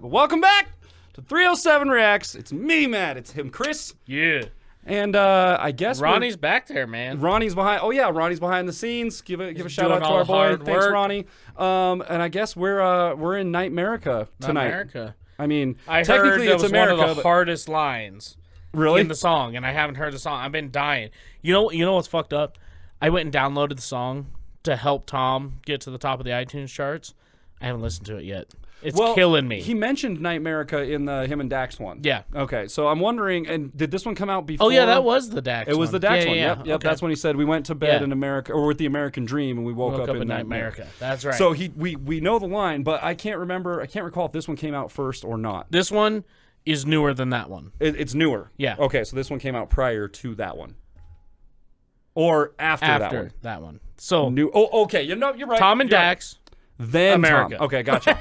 Welcome back to 307 Reacts. It's me, Matt. It's him, Chris. Yeah. And I guess Ronnie's back there, man. Ronnie's behind. Oh yeah, Ronnie's behind the scenes. Give a shout out to our boy. Thanks, Ronnie. And I guess we're in Nightmerica tonight. Nightmerica. I mean, I technically heard it's was America. one of the hardest lines Really? in the song, and I haven't heard the song. I've been dying. You know what's fucked up? I went and downloaded the song to help Tom get to the top of the iTunes charts. I haven't listened to it yet. It's killing me. He mentioned Nightmerica in the him and Dax one. Yeah. Okay, so I'm wondering, and did this one come out before? Oh yeah, that was the Dax. It was the Dax one. Yeah. Yep. Okay. That's when he said we went to bed in America, or with the American Dream, and we woke up in Nightmerica. That's right. So we know the line, but I can't recall if this one came out first or not. This one is newer than that one. It's newer. Yeah. Okay, so this one came out prior to that one, or after that one. So new. Oh, okay. You're right. Tom and Dax. Then America. Tom. Okay, gotcha.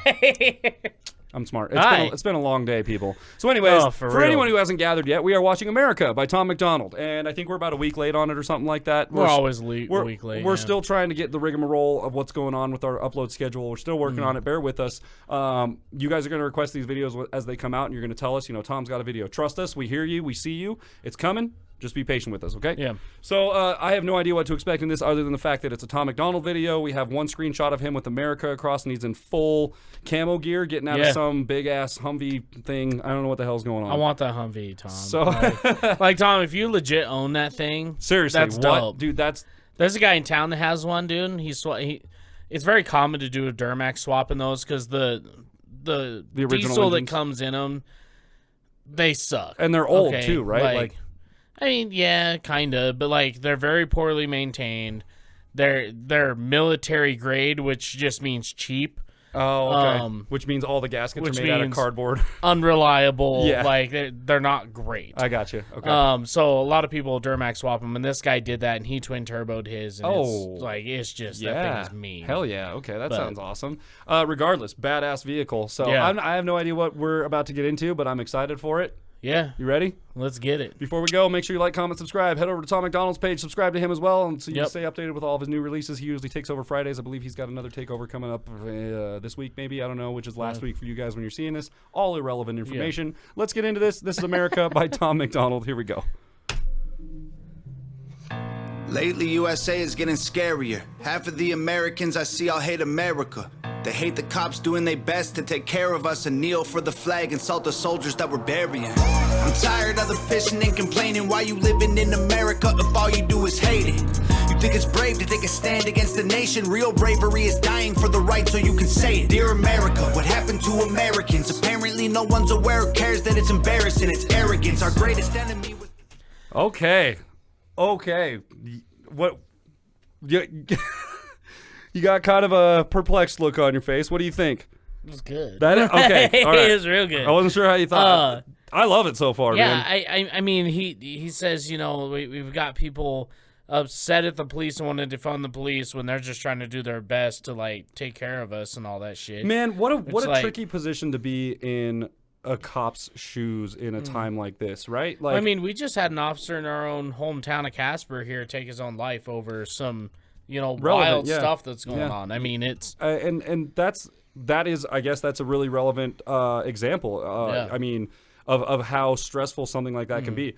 I'm smart. It's been a long day, people. So anyways, for anyone who hasn't gathered yet, we are watching America by Tom Macdonald. And I think we're about a week late on it or something like that. We're always a week late. We're still trying to get the rigmarole of what's going on with our upload schedule. We're still working on it. Bear with us. You guys are going to request these videos as they come out, and you're going to tell us, Tom's got a video. Trust us. We hear you. We see you. It's coming. Just be patient with us, okay? Yeah. So I have no idea what to expect in this other than the fact that it's a Tom Macdonald video. We have one screenshot of him with America across, and he's in full camo gear getting out of some big-ass Humvee thing. I don't know what the hell's going on. I want that Humvee, Tom. So, like Tom, if you legit own that thing, seriously, that's dope. Dude, There's a guy in town that has one, dude. And it's very common to do a Duramax swap in those because the original diesel engines that comes in them, they suck. And they're old, too, right? Like I mean, yeah, kind of, but like they're very poorly maintained. They're military grade, which just means cheap. Oh, okay. Which means all the gaskets are made out of cardboard. Unreliable. Yeah. Like they're not great. I got you. Okay. So a lot of people Duramax swap them, and this guy did that, and he twin turboed his. And it's just that thing is mean. Hell yeah. Okay, that sounds awesome. Regardless, badass vehicle. So I have no idea what we're about to get into, but I'm excited for it. Yeah. You ready? Let's get it. Before we go, make sure you like, comment, subscribe. Head over to Tom Macdonald's page. Subscribe to him as well, and so you can stay updated with all of his new releases. He usually takes over Fridays. I believe he's got another takeover coming up this week, maybe. I don't know, which is last week for you guys when you're seeing this. All irrelevant information. Let's get into this. This is America by Tom Macdonald. Here we go. Lately, USA is getting scarier. Half of the Americans I see all hate America. They hate the cops doing their best to take care of us and kneel for the flag and salt the soldiers that we're burying. I'm tired of the pissing and complaining. Why you living in America if all you do is hate it? You think it's brave to take a stand against the nation? Real bravery is dying for the right so you can say it. Dear America, what happened to Americans? Apparently no one's aware or cares that it's embarrassing. It's arrogance. Our greatest enemy was... Okay. What... You got kind of a perplexed look on your face. What do you think? It was good. Okay. All right. It was real good. I wasn't sure how you thought. I love it so far, man. I mean, he says, we've got people upset at the police and wanting to defund the police when they're just trying to do their best to, like, take care of us and all that shit. Man, what a tricky position to be in a cop's shoes in a time like this, right? Like, I mean, we just had an officer in our own hometown of Casper here take his own life over some... wild stuff that's going on. I mean, it's and that is, I guess, that's a really relevant example. I mean, of how stressful something like that can be.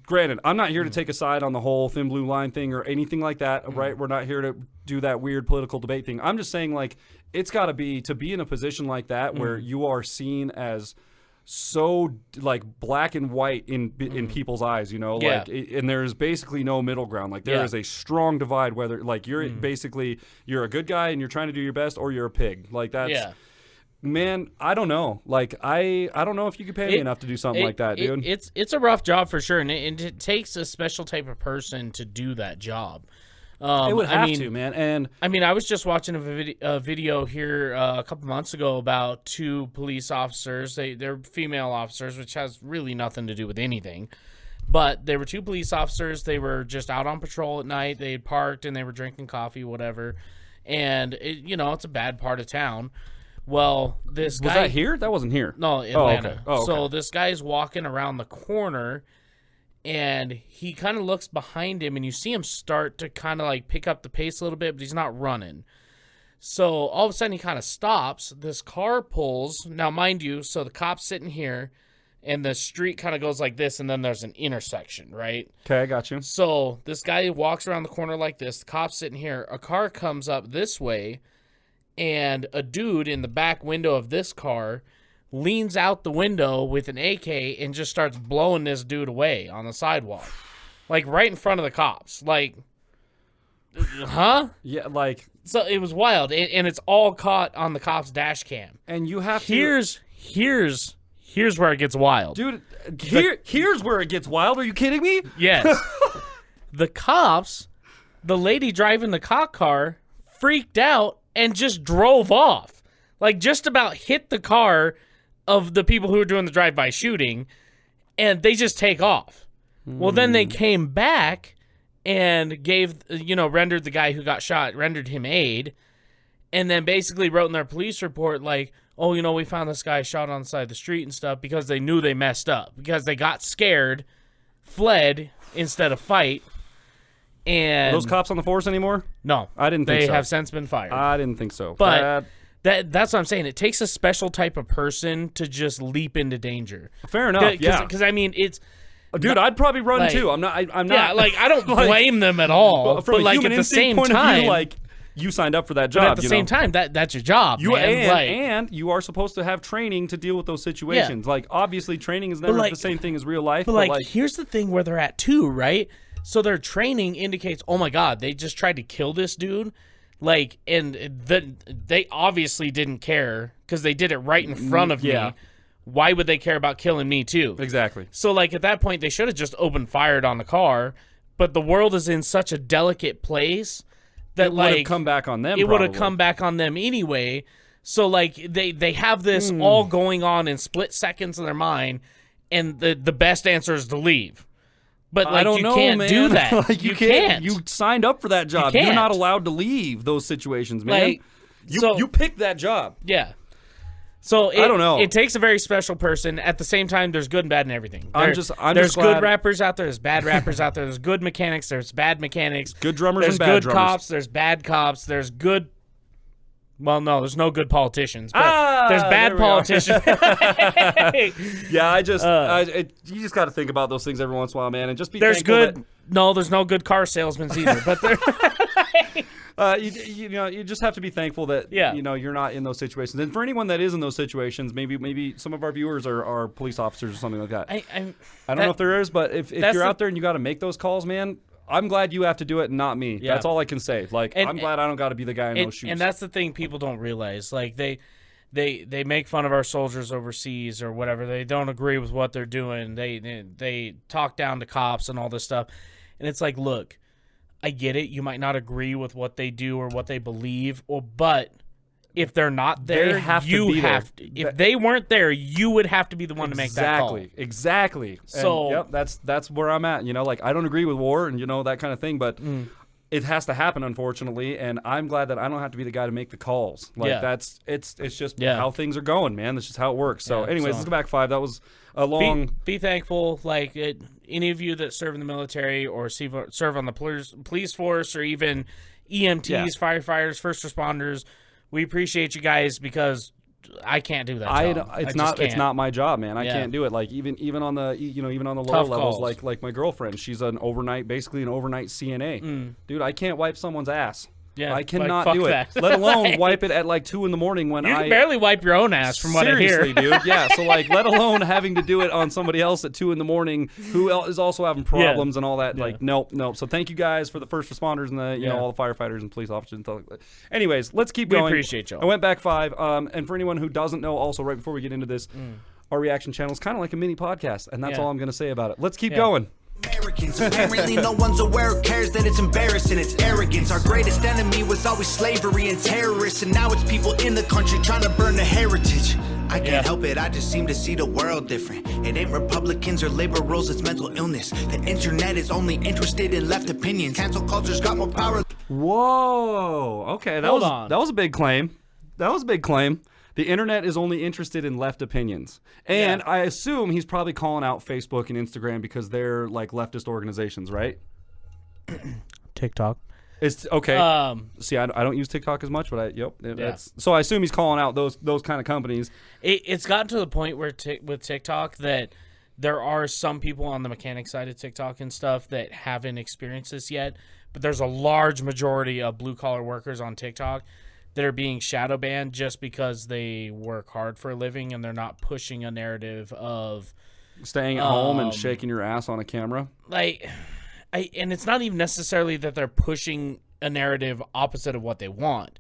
Granted, I'm not here to take a side on the whole thin blue line thing or anything like that. Right? We're not here to do that weird political debate thing. I'm just saying, like, it's got to be in a position like that where you are seen as so like black and white in people's eyes, like, and there's basically no middle ground. Like there is a strong divide whether like you're basically you're a good guy and you're trying to do your best or you're a pig. Like that's man, I don't know. Like I don't know if you could pay me enough to do something like that, dude. It's a rough job for sure, and it takes a special type of person to do that job. It would have to, man. And I mean, I was just watching a video here a couple months ago about two police officers. They're female officers, which has really nothing to do with anything. But they were two police officers. They were just out on patrol at night. They had parked and they were drinking coffee, whatever. And it's a bad part of town. Well, this guy... Was that here? That wasn't here. No, Atlanta. Okay. Oh, okay. So this guy's walking around the corner, and he kind of looks behind him, and you see him start to kind of like pick up the pace a little bit, but he's not running. So all of a sudden he kind of stops. This car pulls. Now, mind you, so the cop's sitting here, and the street kind of goes like this, and then there's an intersection, right? Okay, I got you. So this guy walks around the corner like this. The cop's sitting here. A car comes up this way, and a dude in the back window of this car leans out the window with an AK and just starts blowing this dude away on the sidewalk. Like, right in front of the cops. Like, huh? Yeah, like... So it was wild, and it's all caught on the cop's dash cam. And you have Here's where it gets wild. Dude, here's where it gets wild. Are you kidding me? Yes. The cops, the lady driving the cop car, freaked out and just drove off. Like, just about hit the car of the people who were doing the drive-by shooting, and they just take off. Well, then they came back and rendered the guy who got shot, rendered him aid, and then basically wrote in their police report, like, oh, we found this guy shot on the side of the street and stuff, because they knew they messed up, because they got scared, fled instead of fight. And Are those cops on the force anymore? No. I didn't think so. They have since been fired. I didn't think so. But that's what I'm saying. It takes a special type of person to just leap into danger. Fair enough, yeah. Because, I mean, it's... Dude, I'd probably run like, too. I'm not. Yeah, like, I don't blame them at all. From but, a like, human at the same point time, of view, like, you signed up for that job. But at the same time, that's your job. And you are supposed to have training to deal with those situations. Yeah. Like, obviously, training is never the same thing as real life. But like, here's the thing where they're at too, right? So their training indicates, oh my God, they just tried to kill this dude. Like, and they obviously didn't care because they did it right in front of me. Why would they care about killing me too? Exactly. So, like, at that point, they should have just opened fired on the car. But the world is in such a delicate place that, it would have come back on them. It would have come back on them anyway. So, like, they have this all going on in split seconds in their mind, and the best answer is to leave. But, like, you can't do that. Like, you can't. You signed up for that job. You're not allowed to leave those situations, man. Like, you picked that job. Yeah. So I don't know. It takes a very special person. At the same time, there's good and bad in everything. There's just good rappers out there. There's bad rappers out there. There's good mechanics. There's bad mechanics. Good drummers and bad drummers. There's good cops. There's bad cops. There's good. Well, no, there's no good politicians. But there's bad politicians. Yeah, you just got to think about those things every once in a while, man, and just be. There's no good car salesmen either. But there. You just have to be thankful that you're not in those situations. And for anyone that is in those situations, maybe some of our viewers are police officers or something like that. I don't know if there is, but if you're out there and you got to make those calls, man, I'm glad you have to do it and not me. Yeah. That's all I can say. Like, I'm glad I don't got to be the guy in those shoes. And that's the thing people don't realize. Like, they make fun of our soldiers overseas or whatever. They don't agree with what they're doing. They talk down to cops and all this stuff. And it's like, look, I get it. You might not agree with what they do or what they believe, but if they're not there, if they weren't there, you would have to be the one to make that call. Exactly. So and, that's where I'm at. Like, I don't agree with war and that kind of thing, but it has to happen, unfortunately. And I'm glad that I don't have to be the guy to make the calls. Like, it's just how things are going, man. That's just how it works. So, anyways, let's go back 5. That was a long. Be thankful. Like, any of you that serve in the military or serve on the police force or even EMTs, firefighters, first responders, we appreciate you guys because I can't do that job. It's not my job, man. I can't do it. Like, even on the even on the lower levels, like my girlfriend, she's basically an overnight CNA. Dude, I can't wipe someone's ass. Yeah, I cannot do it. Let alone wipe it at like 2 a.m. when you can barely wipe your own ass from what I hear. Seriously, dude. Yeah. So like, let alone having to do it on somebody else at 2 a.m. who is also having problems and all that. Like, nope. So thank you guys for the first responders and the all the firefighters and police officers and stuff like that. Anyways, let's keep going. We appreciate y'all. I went back 5. And for anyone who doesn't know, also right before we get into this, our reaction channel is kind of like a mini podcast, and that's all I'm going to say about it. Let's keep going. Americans, apparently no one's aware or cares that it's embarrassing, it's arrogance. Our greatest enemy was always slavery and terrorists, and now it's people in the country trying to burn the heritage. I can't help it, I just seem to see the world different. It ain't Republicans or liberals, it's mental illness. The internet is only interested in left opinions. Cancel culture's got more power. Whoa, okay, that was a big claim. The internet is only interested in left opinions. And I assume he's probably calling out Facebook and Instagram because they're like leftist organizations, right? TikTok. It's okay. See, I don't use TikTok as much, but so I assume he's calling out those kind of companies. It's gotten to the point where with TikTok that there are some people on the mechanic side of TikTok and stuff that haven't experienced this yet, but there's a large majority of blue collar workers on TikTok that are being shadow banned just because they work hard for a living and they're not pushing a narrative of staying at home and shaking your ass on a camera. And it's not even necessarily that they're pushing a narrative opposite of what they want.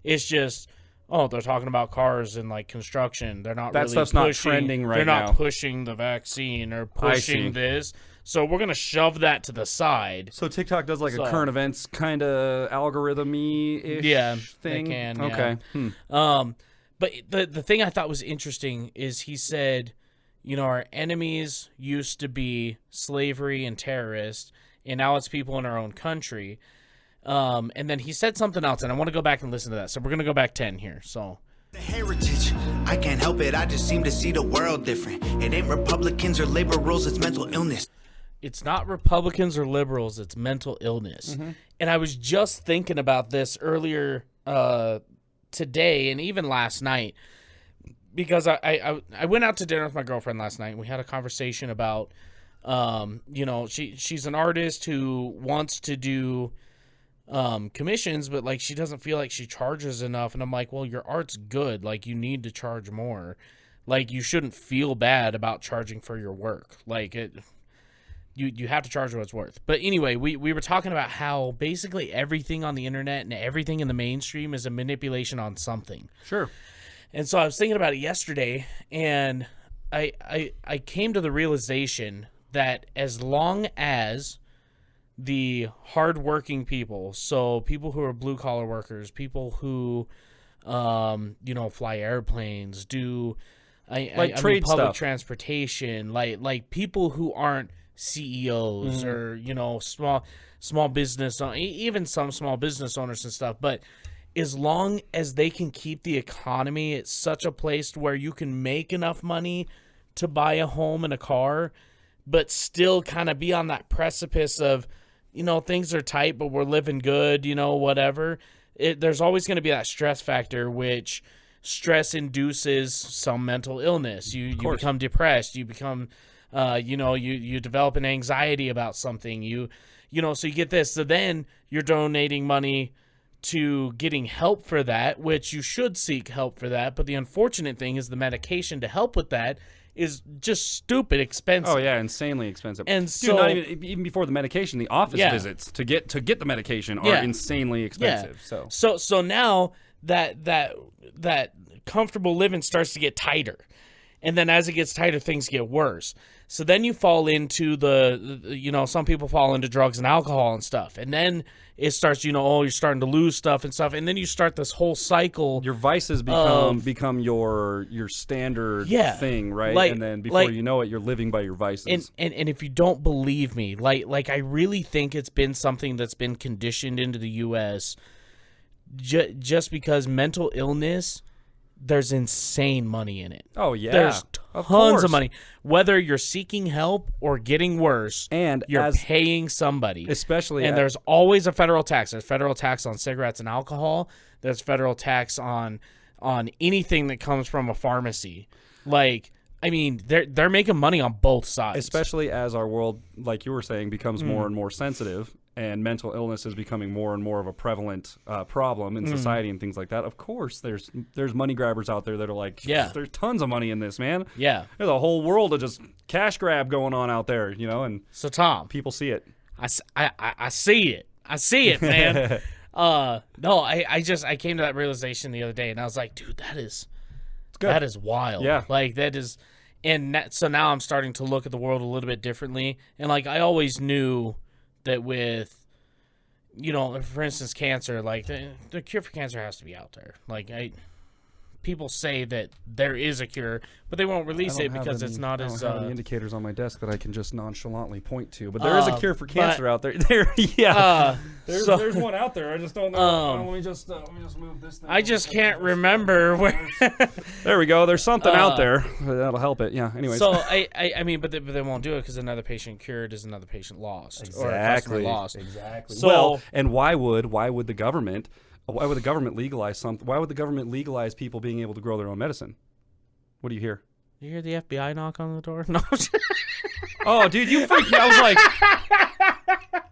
It's just, they're talking about cars and like construction. They're not that really stuff's pushing, not trending right now. They're not pushing the vaccine or pushing this. So we're gonna shove that to the side. So TikTok does like a current events kind of algorithm-y-ish thing. They can. Okay. But the thing I thought was interesting is he said, our enemies used to be slavery and terrorists, and now it's people in our own country. And then he said something else, and I want to go back and listen to that. So we're going to go back 10 here. So the heritage, I can't help it. I just seem to see the world different. It ain't Republicans or liberals, it's mental illness. It's not Republicans or liberals, it's mental illness. Mm-hmm. And I was just thinking about this earlier today and even last night, because I went out to dinner with my girlfriend last night, and we had a conversation about, she's an artist who wants to do commissions, but like she doesn't feel like she charges enough. And I'm like, well, your art's good. Like, you need to charge more. Like, you shouldn't feel bad about charging for your work. Like, you have to charge what it's worth. But anyway, we were talking about how basically everything on the internet and everything in the mainstream is a manipulation on something. Sure. And so I was thinking about it yesterday, and I came to the realization that as long as the hardworking people, so people who are blue-collar workers, people who, fly airplanes, do trade public stuff, transportation, like people who aren't CEOs or small business, even some small business owners and stuff, but as long as they can keep the economy at such a place where you can make enough money to buy a home and a car, but still kind of be on that precipice of, things are tight, but we're living good, whatever. There's always going to be that stress factor, which stress induces some mental illness. You become depressed. You become, you develop an anxiety about something. So you get this. So then you're donating money to getting help for that, which you should seek help for that. But the unfortunate thing is the medication to help with that is just stupid expensive. Oh yeah, insanely expensive. And so, not even before the medication, the office visits to get the medication are insanely expensive. Yeah. So now that comfortable living starts to get tighter. And then as it gets tighter, things get worse. So then you fall into some people fall into drugs and alcohol and stuff. And then it starts, you're starting to lose stuff and stuff. And then you start this whole cycle. Your vices become your standard thing, right? And then before you know it, you're living by your vices. And if you don't believe me, like I really think it's been something that's been conditioned into the U.S. Just because mental illness, there's insane money in it. Oh, yeah. There's tons of money. Whether you're seeking help or getting worse, and you're paying somebody. And there's always a federal tax. There's federal tax on cigarettes and alcohol. There's federal tax on anything that comes from a pharmacy. Like, I mean, they're making money on both sides. Especially as our world, like you were saying, becomes more and more sensitive, and mental illness is becoming more and more of a prevalent problem in society and things like that. Of course, there's money grabbers out there that are like, there's tons of money in this, man. Yeah. There's a whole world of just cash grab going on out there, and so Tom, people see it. I see it. I see it, man. No, I came to that realization the other day, and I was like, dude, that is wild. Yeah. Like, that is, so now I'm starting to look at the world a little bit differently. And like, I always knew that with, for instance, cancer, like the cure for cancer has to be out there. Like, people say that there is a cure, but they won't release it because it's not as. I don't have any indicators on my desk that I can just nonchalantly point to. But there is a cure for cancer out there. There's one out there. I just don't know. Let me just move this thing. I just can't remember where. There we go. There's something out there that'll help it. Yeah. Anyways. So I mean, but they won't do it because another patient cured is another patient lost. Exactly. Or a customer lost. Exactly. So, and why would the government? Why would the government legalize something? Why would the government legalize people being able to grow their own medicine? What do you hear? You hear the FBI knock on the door? No. Oh, dude, you freaked me. I was like,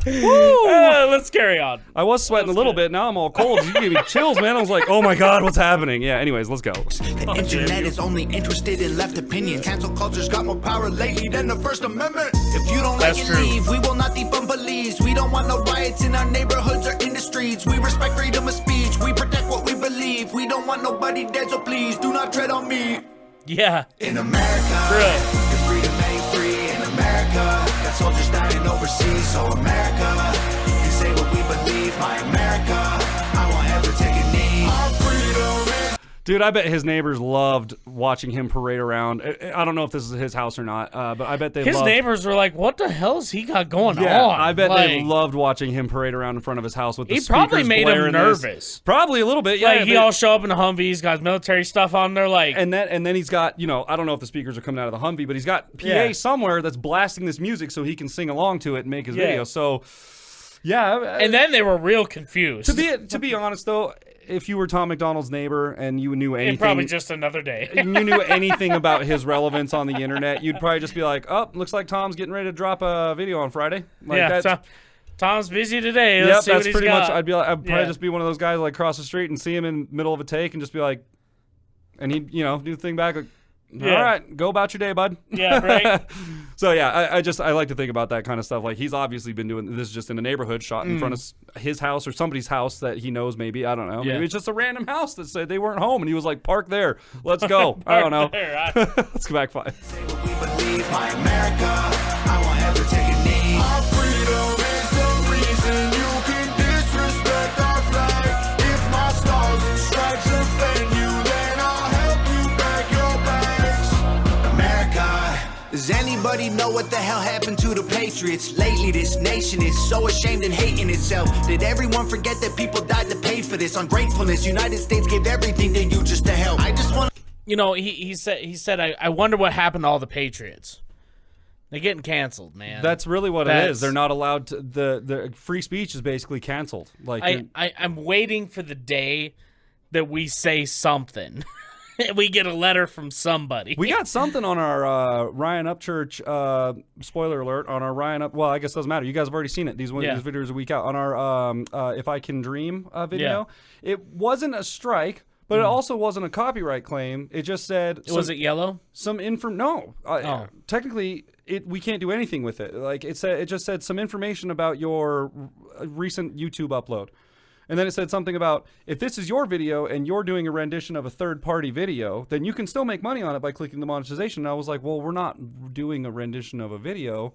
woo! Let's carry on. I was sweating a little bit. Now I'm all cold. You gave me chills, man. I was like, oh my God, what's happening? Yeah, anyways, let's go. The internet is only interested in left opinion. Cancel culture's got more power lately than the First Amendment. If you don't like it, leave. We will not defund police. We don't want no riots in our neighborhoods or in the streets. We respect freedom of speech. We protect what we believe. We don't want nobody dead, so please do not tread on me. Yeah. In America, your freedom ain't free. In America, got soldiers dying overseas. So America, you say what we believe. My America, I won't ever take a knee. Our freedom is... Dude, I bet his neighbors loved watching him parade around. I don't know if this is his house or not, but I bet they his loved... neighbors were like, what the hell's he got going on? I bet they loved watching him parade around in front of his house with the speakers probably made him nervous. This. Probably a little bit, yeah. Like, he all show up in the Humvees, got military stuff on there, like... And then he's got, I don't know if the speakers are coming out of the Humvee, but he's got PA somewhere that's blasting this music so he can sing along to it and make his video. So, yeah. And then they were real confused. To be honest, though... If you were Tom Macdonald's neighbor and you knew anything... probably just another day. You knew anything about his relevance on the internet, you'd probably just be like, oh, looks like Tom's getting ready to drop a video on Friday. Like Tom's busy today. Let's see that's what pretty he's much... got. I'd probably just be one of those guys like cross the street and see him in the middle of a take and just be like... And he'd, do the thing back like... All right, go about your day, bud. Yeah, right. So yeah, I like to think about that kind of stuff. Like he's obviously been doing this just in a neighborhood, shot in front of his house or somebody's house that he knows. Maybe I don't know. Maybe it's just a random house that said they weren't home, and he was like, "Park there, let's go." I don't know. Let's go back 5. Say what we believe, my America, I won't ever take a knee. Our freedom is the reason you can disrespect our flag. If my stars and stripes offend you, then I'll help you back your bags. America, does anybody know what the hell happened to the Patriots? Lately, this nation is so ashamed and hating itself. Did everyone forget that people died to pay for this? Ungratefulness, United States gave everything to you just to help. I just want to... He said, I wonder what happened to all the Patriots. They're getting canceled, man. That's really what it is. They're not allowed to... The free speech is basically canceled. Like I'm waiting for the day that we say something. We get a letter from somebody. We got something on our Ryan Upchurch, spoiler alert, on our Ryan Up... Well, I guess it doesn't matter. You guys have already seen it. These videos a week out. On our If I Can Dream video. Yeah. It wasn't a strike, but it also wasn't a copyright claim. It just said... Was it yellow? No. Technically, we can't do anything with it. Like it just said some information about your recent YouTube upload. And then it said something about, if this is your video and you're doing a rendition of a third-party video, then you can still make money on it by clicking the monetization. And I was like, well, we're not doing a rendition of a video,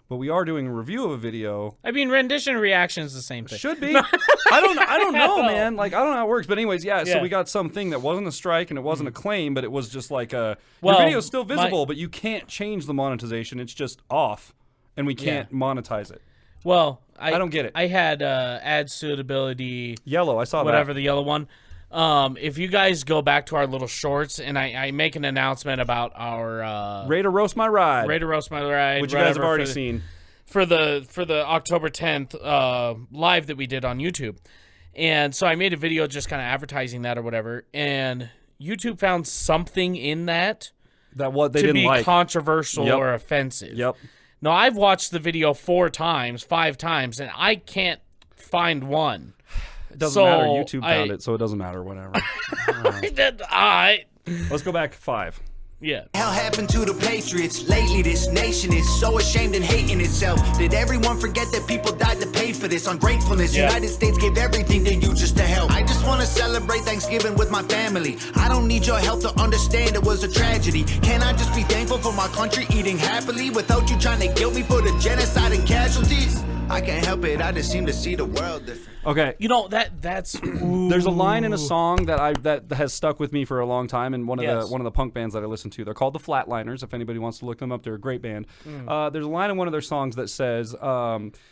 but we are doing a review of a video. I mean, rendition and reaction is the same thing. Should be. I don't know, man. Like, I don't know how it works. But anyways, so we got something that wasn't a strike and it wasn't a claim, but it was just like your video's still visible, but you can't change the monetization. It's just off, and we can't monetize it. Well, I don't get it. I had ad suitability yellow. I saw whatever the yellow one. If you guys go back to our little shorts, and I make an announcement about our Ready to Roast My Ride, which you guys have already seen for the October 10th live that we did on YouTube, and so I made a video just kind of advertising that or whatever, and YouTube found something in that what they didn't like, controversial or offensive. Yep. Now, I've watched the video 5 times, and I can't find one. It doesn't matter. YouTube found it, so it doesn't matter. Whatever. Let's go back 5. Yeah. Hell happened to the Patriots. Lately, this nation is so ashamed and hating itself. Did everyone forget that people died to pay for this? Ungratefulness. United States gave everything to you just to help. I just want to celebrate Thanksgiving with my family. I don't need your help to understand it was a tragedy. Can I just be thankful for my country eating happily without you trying to guilt me for the genocide and casualties? I can't help it, I just seem to see the world different. Okay. You know, that's There's a line in a song that has stuck with me for a long time, and one of the punk bands that I listen to. They're called the Flatliners. If anybody wants to look them up, they're a great band. There's a line in one of their songs that says,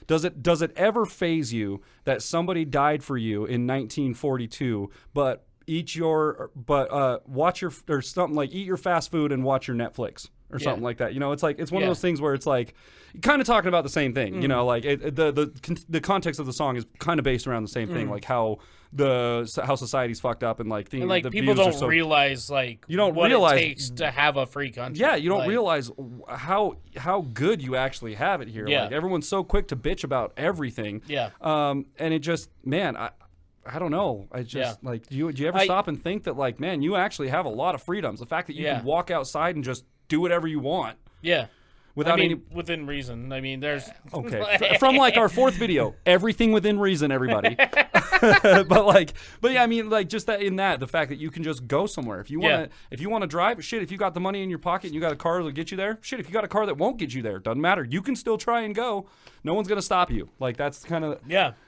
"Does it ever faze you that somebody died for you in 1942, but watch your or something like eat your fast food and watch your Netflix?" Or something like that. You know, it's like it's one of those things where it's like kind of talking about the same thing. You know, like the context of the song is kind of based around the same thing, like how society's fucked up and like and, like the people don't realize like you don't what realize, it takes to have a free country. Yeah, you don't realize how good you actually have it here. Yeah. Like everyone's so quick to bitch about everything. Yeah. And it just, man, I don't know. I just like do you ever stop and think that like, man, you actually have a lot of freedoms. The fact that you can walk outside and just do whatever you want. Yeah. Without within reason. I mean, there's okay. From like our fourth video, everything within reason, everybody. but yeah, I mean, like just the fact that you can just go somewhere if you want to drive. Shit, if you got the money in your pocket and you got a car that'll get you there. Shit, if you got a car that won't get you there, doesn't matter. You can still try and go. No one's gonna stop you. Like that's kind of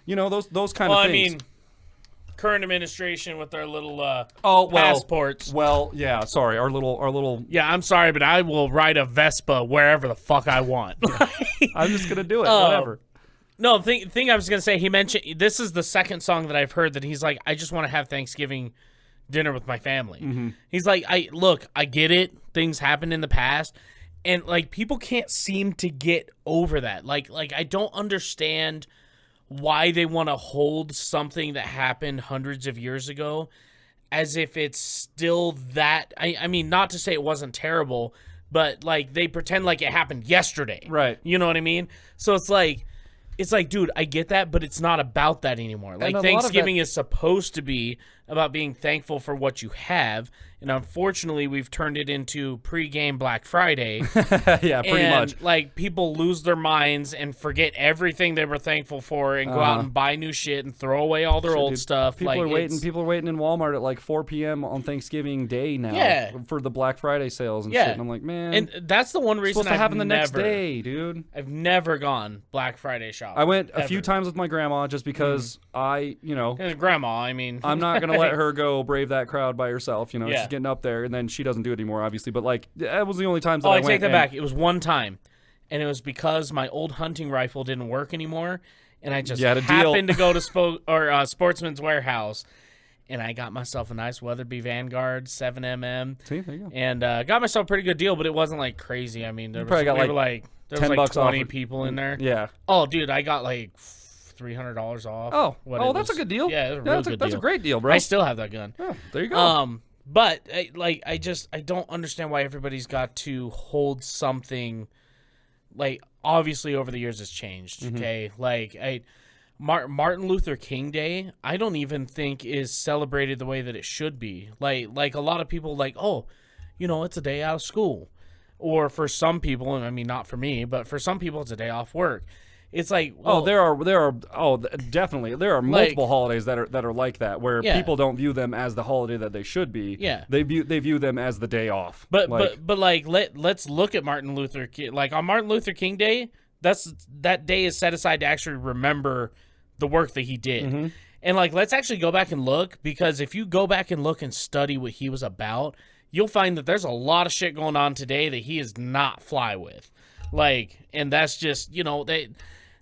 you know those kind of things. I mean, current administration with their little passports. Well, yeah, sorry, our little. Yeah, I'm sorry, but I will ride a Vespa wherever the fuck I want. I'm just gonna do it. Whatever. No, thing I was gonna say. He mentioned this is the second song that I've heard that he's like, I just want to have Thanksgiving dinner with my family. Mm-hmm. He's like, I get it. Things happened in the past, and like people can't seem to get over that. Like I don't understand why they want to hold something that happened hundreds of years ago as if it's still that. I mean, not to say it wasn't terrible, but like they pretend like it happened yesterday. Right. You know what I mean? So it's like, dude, I get that, but it's not about that anymore. Like Thanksgiving is supposed to be about being thankful for what you have. And unfortunately, we've turned it into pre-game Black Friday. Yeah, pretty much. Like people lose their minds and forget everything they were thankful for and go out and buy new shit and throw away all their old stuff. People are waiting in Walmart at like 4 p.m. on Thanksgiving Day now for the Black Friday sales and shit. And I'm like, man. And that's the one reason it's supposed to happen the next day, dude. I've never gone Black Friday shopping. I went a few times with my grandma just because grandma, I mean. I'm not going to let her go brave that crowd by herself. You know, she's getting up there, and then she doesn't do it anymore, obviously. But, like, that was the only times that I went. I take that back. It was one time, and it was because my old hunting rifle didn't work anymore, and I just happened to go to Sportsman's Warehouse, and I got myself a nice Weatherby Vanguard 7mm. See, there you go. And got myself a pretty good deal, but it wasn't, like, crazy. I mean, there was like $10 like 20 people in there. Yeah. Oh, dude, I got, like, $300 off. That's a good deal. Yeah, it was a really good deal. That's a great deal, bro. I still have that gun. Oh, there you go. But I don't understand why everybody's got to hold something. Like obviously over the years it's changed. Okay, like Martin Luther King Day, I don't even think is celebrated the way that it should be. Like a lot of people like, oh, you know, it's a day out of school, or for some people, and I mean not for me, but for some people it's a day off work. It's like, well, definitely there are multiple holidays that are like that where people don't view them as the holiday that they should be. Yeah, they view them as the day off. But let's look at Martin Luther King. Like on Martin Luther King Day, that day is set aside to actually remember the work that he did. And like let's actually go back and look, because if you go back and look and study what he was about, you'll find that there's a lot of shit going on today that he is not fly with. Like, and that's just, you know,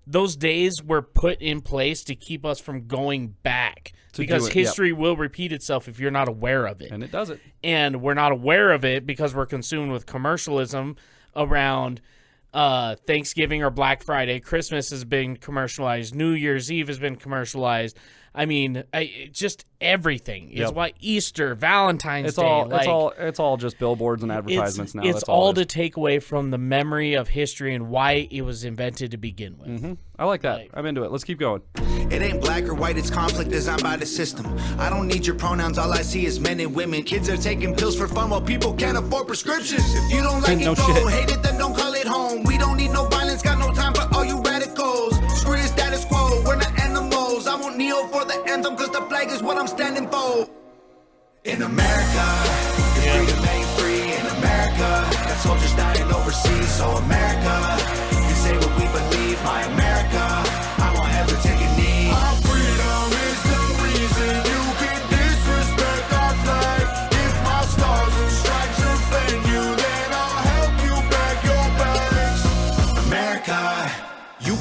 those days were put in place to keep us from going back, because history will repeat itself if you're not aware of it. And it does it. And we're not aware of it because we're consumed with commercialism around Thanksgiving or Black Friday. Christmas has been commercialized. New Year's Eve has been commercialized. I mean, just everything is why Easter, Valentine's Day. It's all just billboards and advertisements now. It's all to take away from the memory of history and why it was invented to begin with. I like that. I'm into it. Let's keep going. It ain't black or white, it's conflict designed by the system. I don't need your pronouns, all I see is men and women. Kids are taking pills for fun while people can't afford prescriptions. If you don't like it, go. Hate it, then don't call it home. We don't need no violence, got no time for all you radicals. Screw the status quo, we're not animals. I won't kneel for the anthem, cause the flag is what I'm standing for. In America, you're free to make free. In America, got soldiers dying overseas. So America, you say what we believe. My America,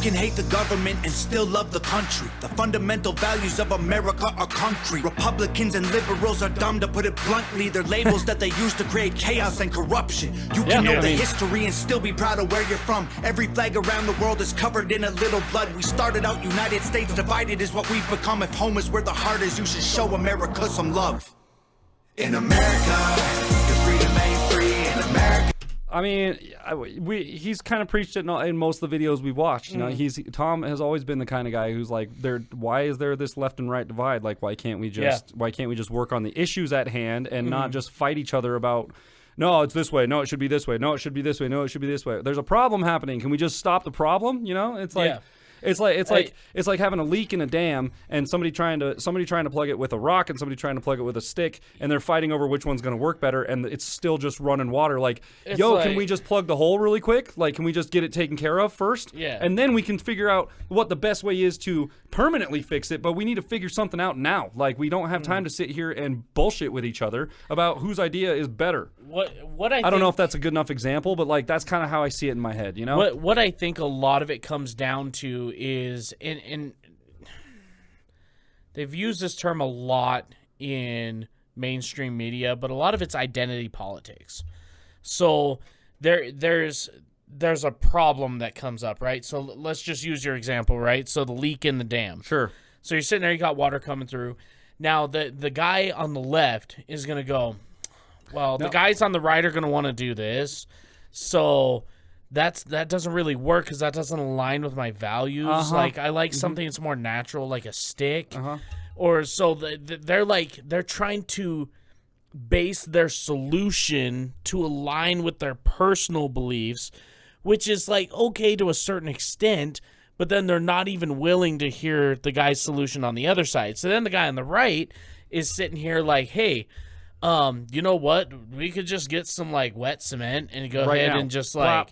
can hate the government and still love the country. The fundamental values of America are concrete. Republicans and liberals are dumb, to put it bluntly. They're labels that they use to create chaos and corruption. You can know the history and still be proud of where you're from. Every flag around the world is covered in a little blood. We started out United States divided is what we've become. If home is where the heart is, you should show America some love. In America, your freedom ain't free. In America. I mean, he's kind of preached it in most of the videos we've watched. You know, Tom has always been the kind of guy who's like, why is there this left and right divide? Like, why can't we just work on the issues at hand and not just fight each other about, no, it's this way, no, it should be this way, no, it should be this way, no, it should be this way. There's a problem happening. Can we just stop the problem? You know, it's like. Yeah. It's like having a leak in a dam and somebody trying to plug it with a rock and somebody trying to plug it with a stick, and they're fighting over which one's going to work better, and it's still just running water. Like, can we just plug the hole really quick? Like, can we just get it taken care of first? Yeah. And then we can figure out what the best way is to permanently fix it, but we need to figure something out now. Like, we don't have time to sit here and bullshit with each other about whose idea is better. I don't know if that's a good enough example, but like that's kind of how I see it in my head, you know? What I think a lot of it comes down to is, and they've used this term a lot in mainstream media, but a lot of it's identity politics. So there's a problem that comes up, right? So let's just use your example, right? So the leak in the dam. Sure. So you're sitting there, you got water coming through. Now the guy on the left is going to go, well, the guys on the right are going to want to do this, so that doesn't really work because that doesn't align with my values. Like, I like something that's more natural, like a stick. Or so they're trying to base their solution to align with their personal beliefs, which is like okay to a certain extent, but then they're not even willing to hear the guy's solution on the other side. So then the guy on the right is sitting here like, hey, you know what? We could just get some like wet cement and go ahead and just like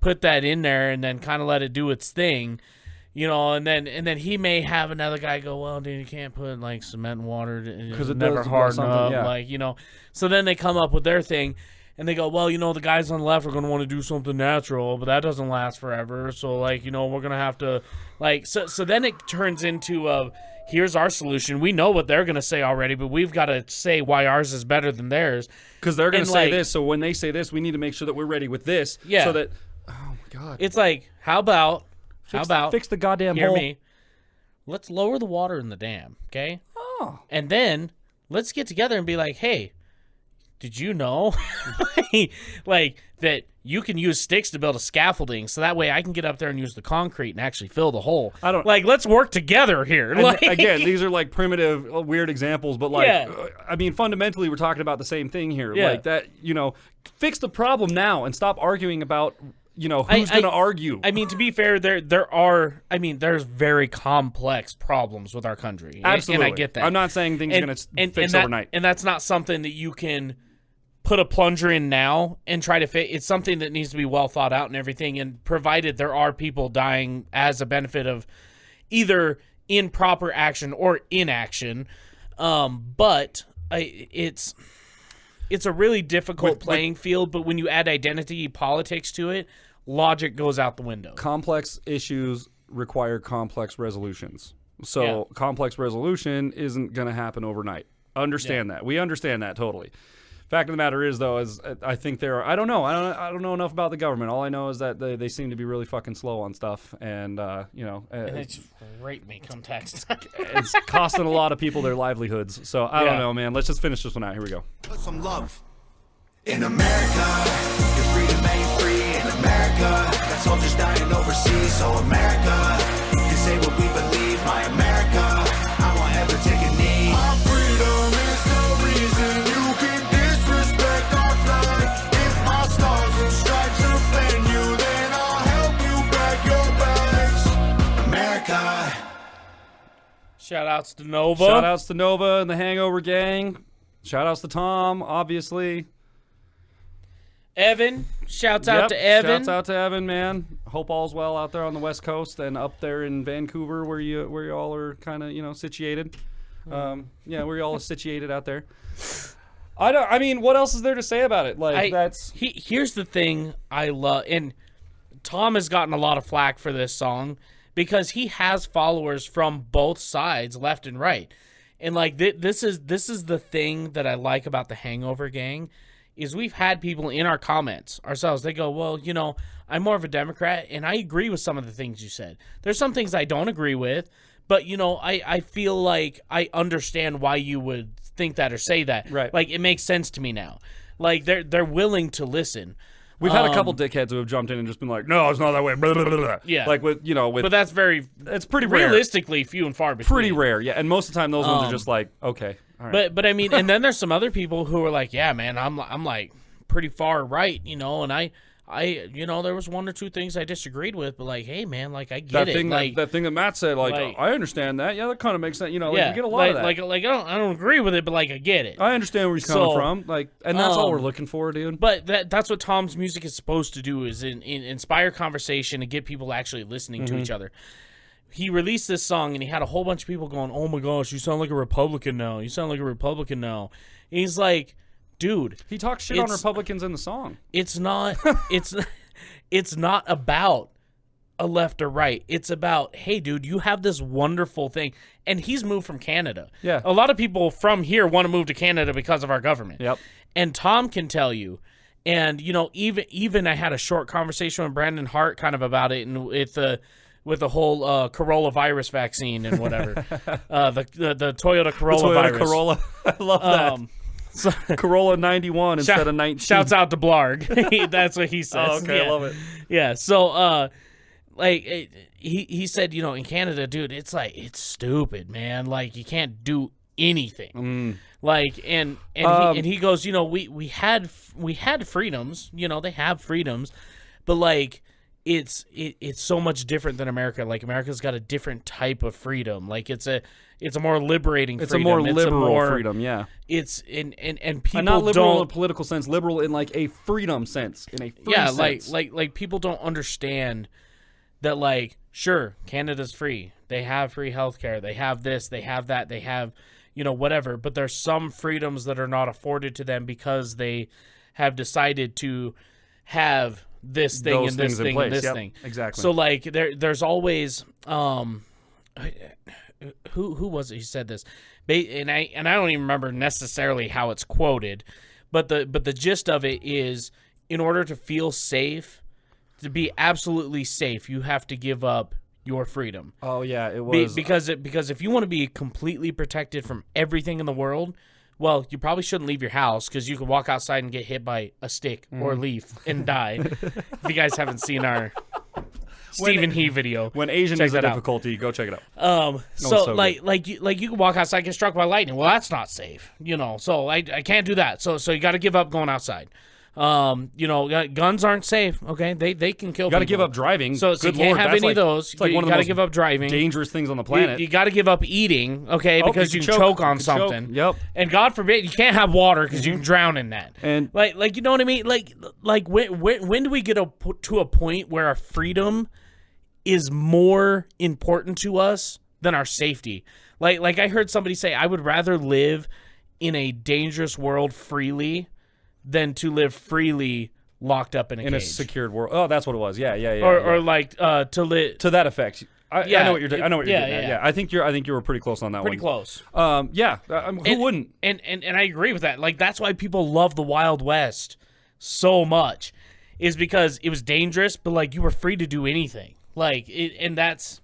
put that in there and then kind of let it do its thing, you know. And then he may have another guy go, well, dude, you can't put like cement and water because it never harden up, like, you know. So then they come up with their thing, and they go, well, you know, the guys on the left are going to want to do something natural, but that doesn't last forever. So like, you know, we're gonna have to like so then it turns into here's our solution. We know what they're going to say already, but we've got to say why ours is better than theirs. Because they're going to say this, so when they say this, we need to make sure that we're ready with this. Yeah. So that, oh my God. It's like, how about fix the goddamn hear hole. Me, let's lower the water in the dam, okay? Oh. And then let's get together and be like, hey, did you know like that you can use sticks to build a scaffolding, so that way I can get up there and use the concrete and actually fill the hole. I don't like. Let's work together here. Like, again, these are like primitive, weird examples, but like, I mean, fundamentally, we're talking about the same thing here. Yeah. Like that, you know, fix the problem now and stop arguing about, you know, who's going to argue. I mean, to be fair, there's very complex problems with our country. Absolutely, and I get that. I'm not saying things are going to fix overnight, and that's not something that you can put a plunger in now and try to fit. It's something that needs to be well thought out and everything, and provided there are people dying as a benefit either improper action or inaction. But it's a really difficult playing field, but when you add identity politics to it, logic goes out the window. Complex issues require complex resolutions. So complex resolution isn't going to happen overnight. Understand that. We understand that totally. Fact of the matter is, though, I think there are. I don't know. I don't know enough about the government. All I know is that they seem to be really fucking slow on stuff, and you know, and it's rape me come text. It's costing a lot of people their livelihoods. So I don't know, man. Let's just finish this one out. Here we go. Put some love in America. Your freedom ain't free in America. Got soldiers dying overseas, so America can say what we believe. My America, I won't ever take a knee. Our freedom is the reason you can. Stars and stripes offend you, then I'll help you pack your bags. America. Shout outs to Nova. Shout outs to Nova and the Hangover Gang. Shout outs to Tom, obviously. Evan. Shouts out to Evan. Shouts out to Evan, man. Hope all's well out there on the West Coast and up there in Vancouver where you all are kind of, you know, situated. Where you all are situated out there. I mean, what else is there to say about it? Like, here's the thing I love, and Tom has gotten a lot of flack for this song, because he has followers from both sides, left and right. And like this is the thing that I like about the Hangover Gang, is we've had people in our comments ourselves. They go, well, you know, I'm more of a Democrat, and I agree with some of the things you said. There's some things I don't agree with, but, you know, I feel like I understand why you would think that or say that. Right. Like, it makes sense to me now. Like, they're willing to listen. We've had a couple dickheads who have jumped in and just been like, no, it's not that way. Blah, blah, blah, blah. Yeah. Like, with, you know, with. But that's it's pretty rare. Realistically, few and far between. Pretty rare, yeah. And most of the time, those ones are just like, okay, all right. But I mean, and then there's some other people who are like, yeah, man, I'm like pretty far right, you know, and I you know, there was one or two things I disagreed with, but like, hey, man, like, I get it. Like, that thing that Matt said, like I understand that. Yeah, that kind of makes sense. You know, like, you get a lot of that. Like I don't agree with it, but like, I get it. I understand where he's coming from. Like, and that's all we're looking for, dude. But that's what Tom's music is supposed to do, is inspire conversation and get people actually listening to each other. He released this song, and he had a whole bunch of people going, oh my gosh, you sound like a Republican now. You sound like a Republican now. And he's like, dude, he talks shit on Republicans in the song. It's not it's not about a left or right. It's about, hey, dude, you have this wonderful thing. And he's moved from Canada. Yeah. A lot of people from here want to move to Canada because of our government. Yep. And Tom can tell you. And, you know, even I had a short conversation with Brandon Hart kind of about it, and with the whole coronavirus vaccine and whatever. the Toyota Corolla virus. Corolla. I love that. So, Corolla 91 instead of 19. Shouts out to Blarg. That's what he says. Oh, okay, yeah. I love it. Yeah, so he said, you know, in Canada, dude, it's like, it's stupid, man. Like, you can't do anything. Like, and he goes, you know, we had freedoms, you know, they have freedoms, but like, it's so much different than America. Like, America's got a different type of freedom. Like, it's a more liberating freedom. It's a more liberal freedom, yeah. It's and people not liberal don't, in a political sense, liberal in like a freedom sense, in a free sense. like people don't understand that, like, sure, Canada's free. They have free healthcare. They have this, they have that, they have, you know, whatever, but there's some freedoms that are not afforded to them because they have decided to have this thing and this thing and this thing. Exactly. So like there's always who was it who said this? And I don't even remember necessarily how it's quoted, but the gist of it is, in order to feel safe, to be absolutely safe, you have to give up your freedom. Oh yeah, it was because if you want to be completely protected from everything in the world, well, you probably shouldn't leave your house, because you could walk outside and get hit by a stick or a leaf and die. If you guys haven't seen our Stephen He video, when Asian is a difficulty, go check it out. So like you can walk outside and get struck by lightning. Well, that's not safe, you know. So I can't do that. So you got to give up going outside. You know, guns aren't safe. Okay, they can kill. You got to people. give up driving. So you can't have any of those. It's like you one of got the to give up driving. Dangerous things on the planet. You got to give up eating. Okay, because you can choke on something. Yep. And God forbid you can't have water, because you can drown in that. And like you know what I mean? Like when do we get to a point where our freedom is more important to us than our safety? Like I heard somebody say, I would rather live in a dangerous world freely than to live freely locked up in a cage. In a secured world. Oh, that's what it was. Yeah. Or like to live to that effect. I know what you're doing. I know what you're doing. Yeah. I think you were pretty close on that one. Pretty close. Who wouldn't? And I agree with that. Like, that's why people love the Wild West so much, is because it was dangerous, but like you were free to do anything. Like and that's.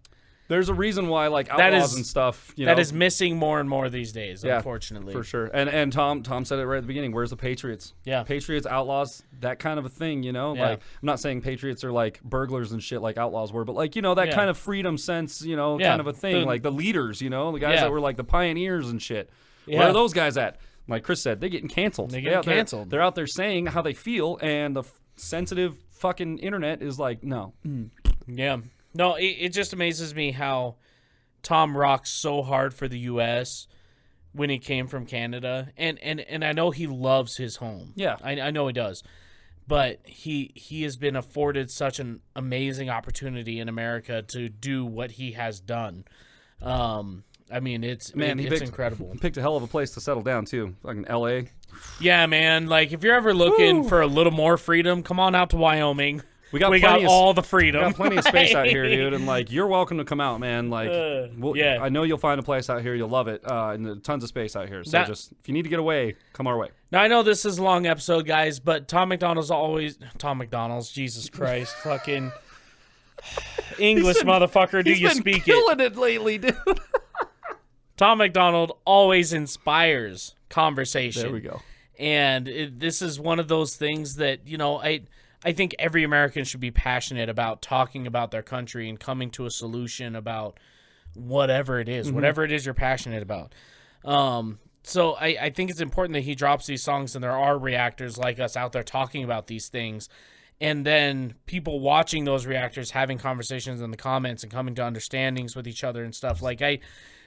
There's a reason why, like, outlaws and stuff, you know. That is missing more and more these days, unfortunately. For sure. And Tom said it right at the beginning. Where's the Patriots? Yeah. Patriots, outlaws, that kind of a thing, you know? Yeah. Like, I'm not saying Patriots are, like, burglars and shit like outlaws were, but, like, you know, that kind of freedom sense, you know, kind of a thing. Like, the leaders, you know, the guys that were, like, the pioneers and shit. Yeah. Where are those guys at? Like Chris said, they're getting canceled. They're out there saying how they feel, and the sensitive fucking internet is like, no. Yeah. No, it just amazes me how Tom rocks so hard for the U.S. when he came from Canada, and I know he loves his home. Yeah, I know he does, but he has been afforded such an amazing opportunity in America to do what he has done. I mean, it's incredible. He picked a hell of a place to settle down too, fucking L.A. Yeah, man. Like, if you're ever looking for a little more freedom, come on out to Wyoming. We got all the freedom. We got plenty of space out here, dude. And like, you're welcome to come out, man. Like, yeah. I know you'll find a place out here. You'll love it. And there's tons of space out here. So just if you need to get away, come our way. Now I know this is a long episode, guys, but Tom McDonald's. Jesus Christ, fucking English motherfucker. Do you speak it? He's been killing it lately, dude. Tom Macdonald always inspires conversation. There we go. And this is one of those things that, you know, I think every American should be passionate about talking about their country and coming to a solution about whatever it is, whatever it is you're passionate about. So I think it's important that he drops these songs and there are reactors like us out there talking about these things. And then people watching those reactors having conversations in the comments and coming to understandings with each other and stuff. Like,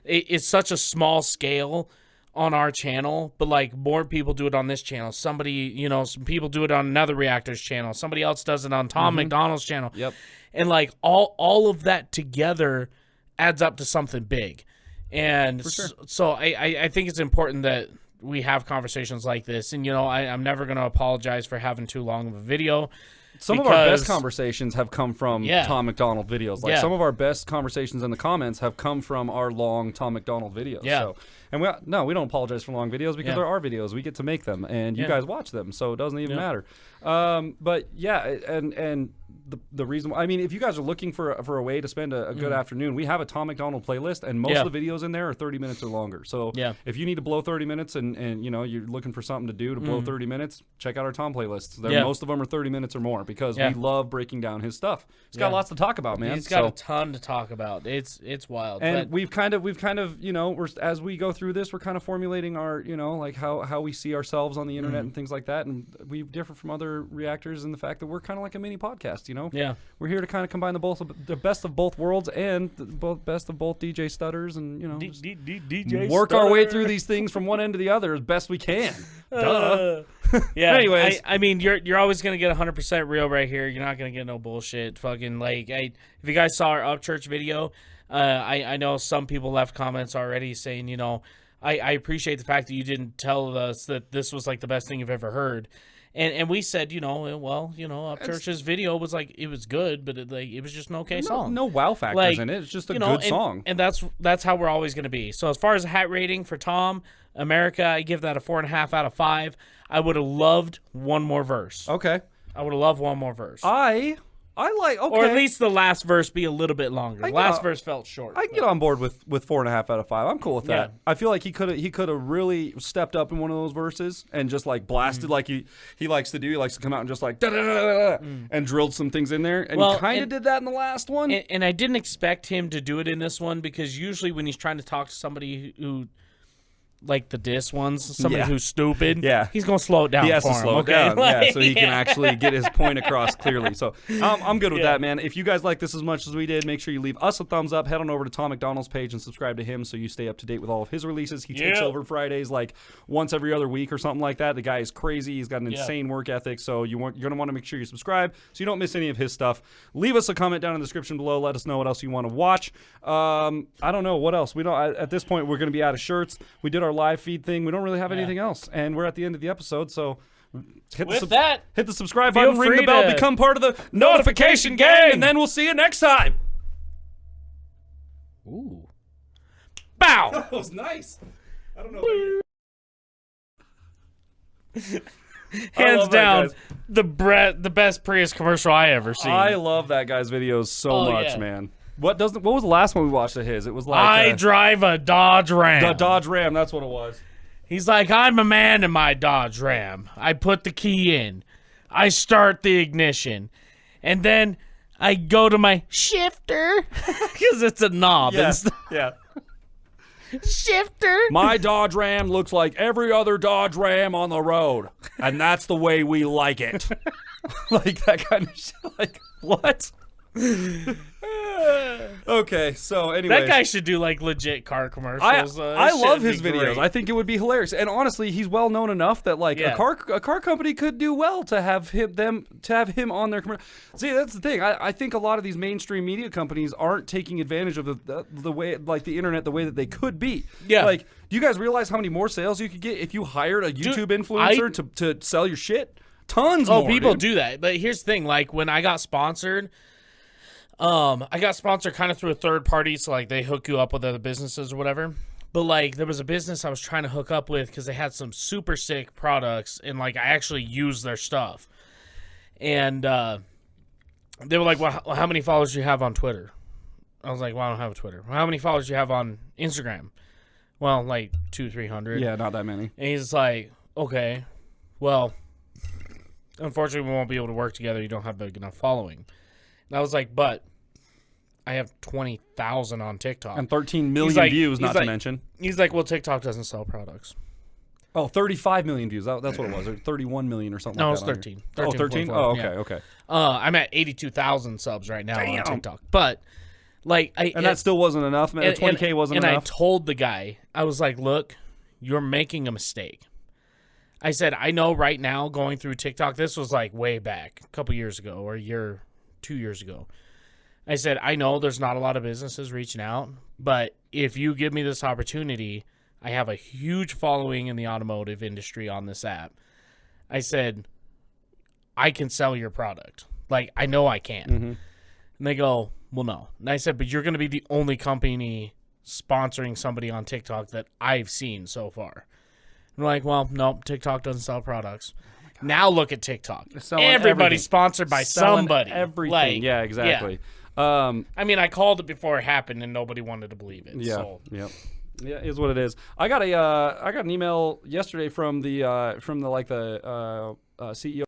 it's such a small scale on our channel, but like more people do it on this channel. Somebody, you know, some people do it on another reactor's channel. Somebody else does it on Tom Macdonald's channel. Yep. And like all of that together adds up to something big. And so I think it's important that we have conversations like this. And, you know, I'm never going to apologize for having too long of a video. Some of our best conversations have come from Tom Macdonald videos. Like some of our best conversations in the comments have come from our long Tom Macdonald videos. Yeah. So, and we don't apologize for long videos because they're our videos. We get to make them, and you guys watch them, so it doesn't even matter. But yeah, and the reason, I mean, if you guys are looking for a way to spend a good afternoon, we have a Tom Macdonald playlist, and most of the videos in there are 30 minutes or longer. So if you need to blow 30 minutes and you know, you're looking for something to do to blow 30 minutes, check out our Tom playlists. Most of them are 30 minutes or more because we love breaking down his stuff. He's got lots to talk about, man. He's got a ton to talk about. It's wild. And we've kind of, you know, as we go through this, we're kind of formulating our, you know, like how we see ourselves on the internet and things like that. And we differ from other reactors in the fact that we're kind of like a mini podcast, you know? Yeah. We're here to kind of combine the best of both worlds and the best of both DJ stutters and, you know, DJ work our way through these things from one end to the other as best we can. Duh. Yeah. Anyways. I mean, you're always going to get 100% real right here. You're not going to get no bullshit. Fucking, like, if you guys saw our Upchurch video, I know some people left comments already saying, you know, I appreciate the fact that you didn't tell us that this was, like, the best thing you've ever heard. And we said, you know, well, you know, Upchurch's video was like, it was good, but it was just an okay song. No wow factors in it. It's just a good song. And that's how we're always going to be. So as far as a hat rating for Tom, America, I give that a 4.5 out of 5. I would have loved one more verse. Okay. I would have loved one more verse. I like, okay. Or at least the last verse be a little bit longer. The last verse felt short. I can get on board with 4.5 out of 5. I'm cool with that. Yeah. I feel like he could have really stepped up in one of those verses and just like blasted like he likes to do. He likes to come out and just like and drilled some things in there. And he kind of did that in the last one. And I didn't expect him to do it in this one because usually when he's trying to talk to somebody who like the diss ones, somebody who's stupid, he's going to slow it down. He has for to him, slow okay? it down, so he can actually get his point across clearly. So I'm good with that, man. If you guys like this as much as we did, make sure you leave us a thumbs up. Head on over to Tom Macdonald's page and subscribe to him so you stay up to date with all of his releases. He takes over Fridays like once every other week or something like that. The guy is crazy. He's got an insane work ethic, so you're going to want to make sure you subscribe so you don't miss any of his stuff. Leave us a comment down in the description below. Let us know what else you want to watch. I don't know what else. We don't. At this point, we're going to be out of shirts. We did our live feed thing. We don't really have anything else, and we're at the end of the episode, so hit the subscribe button, ring the bell, become part of the notification gang, and then we'll see you next time. Ooh. Bow! That was nice. I don't know. Hands down, the best Prius commercial I ever seen. I love that guy's videos so much, man. What was the last one we watched of his? It was like I drive a Dodge Ram. The Dodge Ram, that's what it was. He's like, I'm a man in my Dodge Ram. I put the key in. I start the ignition. And then I go to my shifter. Because it's a knob. Yeah. Shifter. My Dodge Ram looks like every other Dodge Ram on the road. And that's the way we like it. Like that kind of shit. Like, what? Okay, so anyway, that guy should do like legit car commercials. I love his videos. I think it would be hilarious, and honestly, he's well known enough that like a car company could do well to have him on their commercial. See, that's the thing. I think a lot of these mainstream media companies aren't taking advantage of the way, like the internet, the way that they could be. Yeah. Like, do you guys realize how many more sales you could get if you hired a YouTube influencer to sell your shit? tons more. Oh, people dude. do that. But here's the thing. Like, when I got sponsored, kind of through a third party. So, like, they hook you up with other businesses or whatever. But, like, there was a business I was trying to hook up with because they had some super sick products. And, like, I actually used their stuff. And they were like, well, how many followers do you have on Twitter? I was like, well, I don't have a Twitter. Well, how many followers do you have on Instagram? Well, like 200-300. Yeah, not that many. And he's like, okay, well, unfortunately, we won't be able to work together. You don't have big enough following. And I was like, but I have 20,000 on TikTok. And 13 million views, not to mention. He's like, well, TikTok doesn't sell products. Oh, 35 million views. That's what it was. Or 31 million or something like that. No, it's 13. 13? Oh, okay, okay. I'm at 82,000 subs right now on TikTok. But, like, that still wasn't enough, man. 20K wasn't enough. And I told the guy, I was like, look, you're making a mistake. I said, I know right now going through TikTok, this was like way back, a couple years ago or 2 years ago. I said, I know there's not a lot of businesses reaching out, but if you give me this opportunity, I have a huge following in the automotive industry on this app. I said, I can sell your product. Like, I know I can. Mm-hmm. And they go, well, no. And I said, but you're going to be the only company sponsoring somebody on TikTok that I've seen so far. And we're like, well, no, TikTok doesn't sell products. Now look at TikTok. Everybody's sponsored by somebody. Everything. Like, yeah, exactly. Yeah. I mean, I called it before it happened, and nobody wanted to believe it. Yeah. So. Yep. Yeah, it is what it is. I got an email yesterday from the CEO.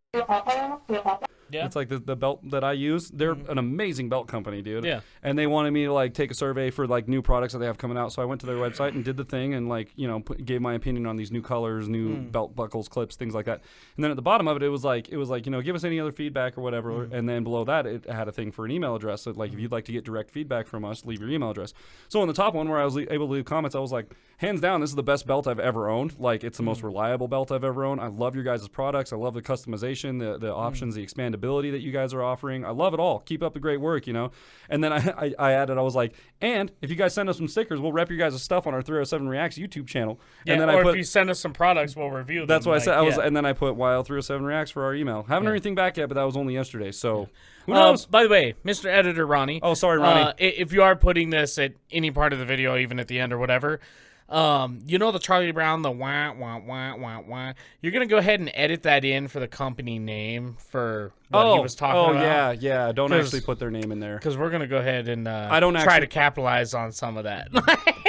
Yeah. It's like the belt that I use. They're an amazing belt company, dude. Yeah. And they wanted me to like take a survey for like new products that they have coming out. So I went to their website and did the thing and like, you know, gave my opinion on these new colors, new belt buckles, clips, things like that. And then at the bottom of it, it was like, you know, give us any other feedback or whatever. And then below that, it had a thing for an email address. So like, if you'd like to get direct feedback from us, leave your email address. So on the top one where I was able to leave comments, I was like, hands down, this is the best belt I've ever owned. Like, it's the most reliable belt I've ever owned. I love your guys' products. I love the customization, the options, the expandability that you guys are offering. I love it all. Keep up the great work, you know. And then I added, I was like, and if you guys send us some stickers, we'll rep your guys' stuff on our 307 Reacts YouTube channel. Yeah, and then if you send us some products, we'll review them. That's what I said. And then I put YL307 Reacts for our email. Haven't heard anything back yet, but that was only yesterday. So who knows? By the way, Mr. Editor Ronnie. Oh, sorry, Ronnie. If you are putting this at any part of the video, even at the end or whatever, you know the Charlie Brown, the wah, wah, wah, wah, wah. You're going to go ahead and edit that in for the company name for what he was talking about. Yeah. Don't actually put their name in there. Because we're going to go ahead and try to capitalize on some of that.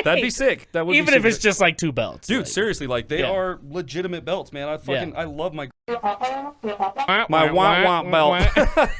That'd be sick. That would even be if it's just like two belts. Dude, seriously, like they are legitimate belts, man. I love my wah wah belt.